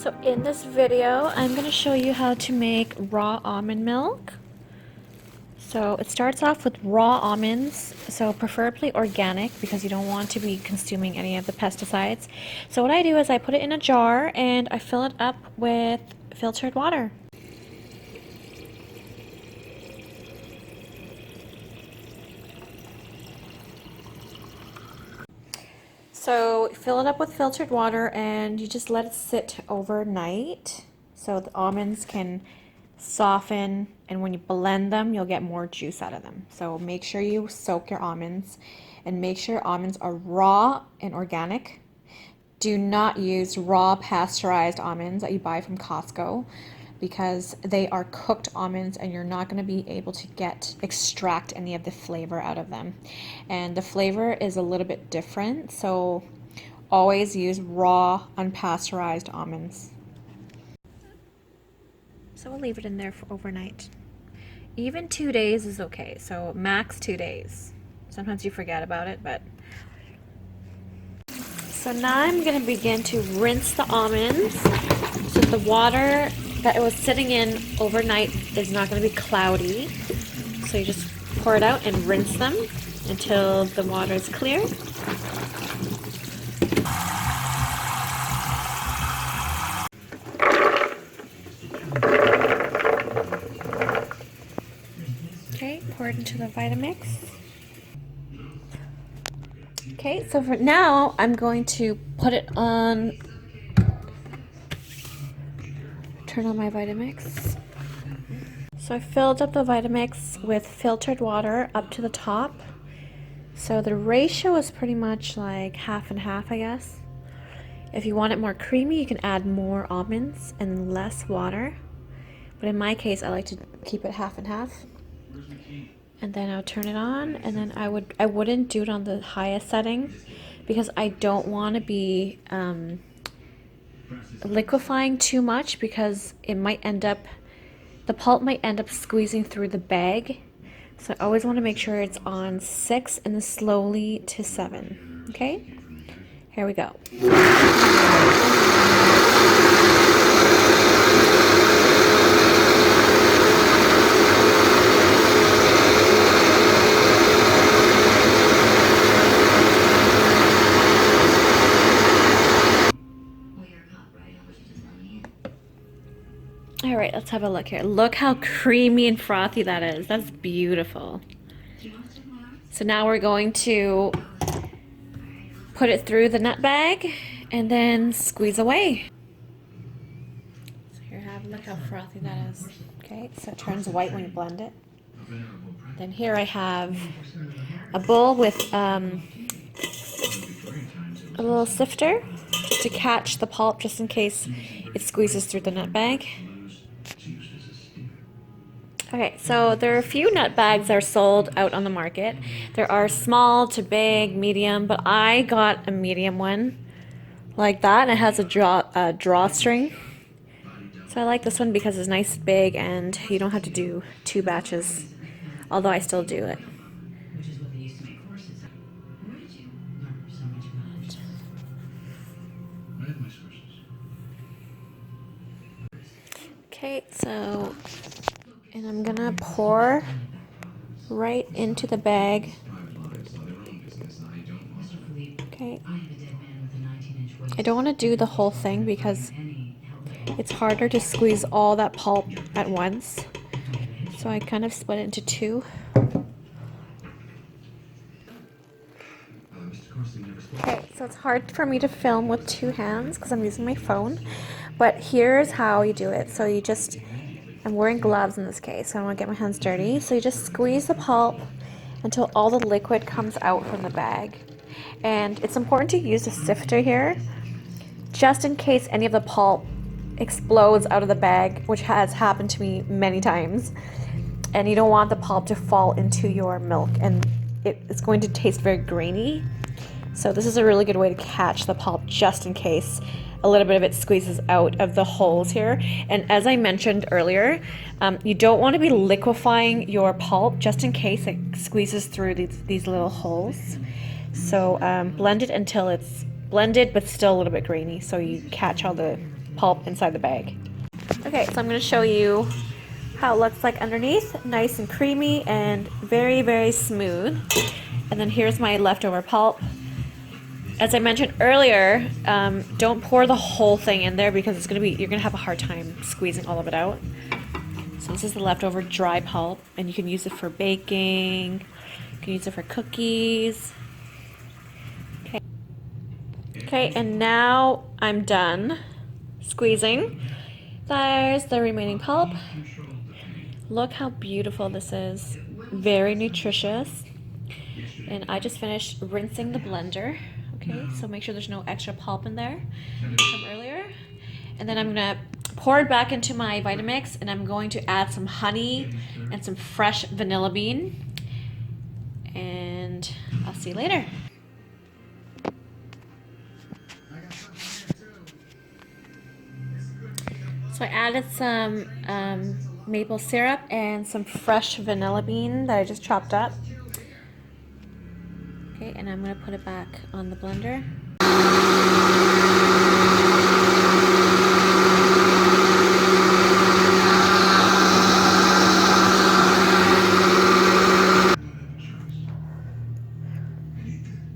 So in this video, I'm going to show you how to make raw almond milk. So it starts off with raw almonds, so preferably organic because you don't want to be consuming any of the pesticides. So what I do is I put it in a jar and I fill it up with filtered water. So fill it up with filtered water and you just let it sit overnight so the almonds can soften, and when you blend them you'll get more juice out of them. So make sure you soak your almonds and make sure almonds are raw and organic. Do not use raw pasteurized almonds that you buy from Costco because they are cooked almonds and you're not going to be able to extract any of the flavor out of them. And the flavor is a little bit different, so always use raw unpasteurized almonds. So we'll leave it in there for overnight. Even 2 days is okay, so max 2 days. Sometimes you forget about it, but... So now I'm going to begin to rinse the almonds so the water that it was sitting in overnight is not going to be cloudy. So you just pour it out and rinse them until the water is clear. Okay, pour it into the Vitamix. Okay, so for now, I'm going to put it on, turn on my Vitamix. So I filled up the Vitamix with filtered water up to the top. So the ratio is pretty much like half and half, I guess. If you want it more creamy, you can add more almonds and less water. But in my case, I like to keep it half and half. And then I'll turn it on, and then I wouldn't do it on the highest setting because I don't want to be liquefying too much because it might end up, the pulp might end up squeezing through the bag. So I always want to make sure it's on 6 and then slowly to 7. Okay, here we go. All right, let's have a look here. Look how creamy and frothy that is. That's beautiful. So now we're going to put it through the nut bag and then squeeze away. So here I have, look how frothy that is. Okay, so it turns white when you blend it. Then here I have a bowl with a little sifter to catch the pulp just in case it squeezes through the nut bag. Okay, so there are a few nut bags that are sold out on the market. There are small to big, medium, but I got a medium one like that, and it has a drawstring. So I like this one because it's nice, big, and you don't have to do 2 batches, although I still do it. Okay, so, and I'm gonna pour right into the bag. Okay. I don't want to do the whole thing because it's harder to squeeze all that pulp at once. So I kind of split it into 2. Okay, so it's hard for me to film with 2 hands because I'm using my phone. But here's how you do it. So you just, I'm wearing gloves in this case, so I don't want to get my hands dirty. So you just squeeze the pulp until all the liquid comes out from the bag. And it's important to use a sifter here, just in case any of the pulp explodes out of the bag, which has happened to me many times. And you don't want the pulp to fall into your milk, and it's going to taste very grainy. So this is a really good way to catch the pulp just in case a little bit of it squeezes out of the holes here. And as I mentioned earlier, you don't want to be liquefying your pulp just in case it squeezes through these little holes. So blend it until it's blended but still a little bit grainy so you catch all the pulp inside the bag. Okay, so I'm going to show you how it looks like underneath. Nice and creamy and very, very smooth. And then here's my leftover pulp. As I mentioned earlier, don't pour the whole thing in there because you're gonna have a hard time squeezing all of it out. So this is the leftover dry pulp, and you can use it for baking. You can use it for cookies. Okay. Okay, and now I'm done squeezing. There's the remaining pulp. Look how beautiful this is. Very nutritious. And I just finished rinsing the blender. Okay, so make sure there's no extra pulp in there from earlier. And then I'm gonna pour it back into my Vitamix, and I'm going to add some honey and some fresh vanilla bean. And I'll see you later. So I added some maple syrup and some fresh vanilla bean that I just chopped up. Okay, and I'm going to put it back on the blender.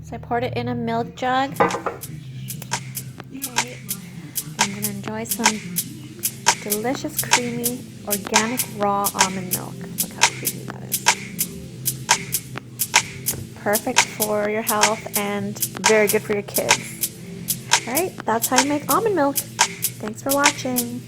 So I poured it in a milk jug. Okay, I'm going to enjoy some delicious, creamy, organic raw almond milk. Look how creamy that is. Perfect for your health and very good for your kids. Alright, that's how you make almond milk. Thanks for watching.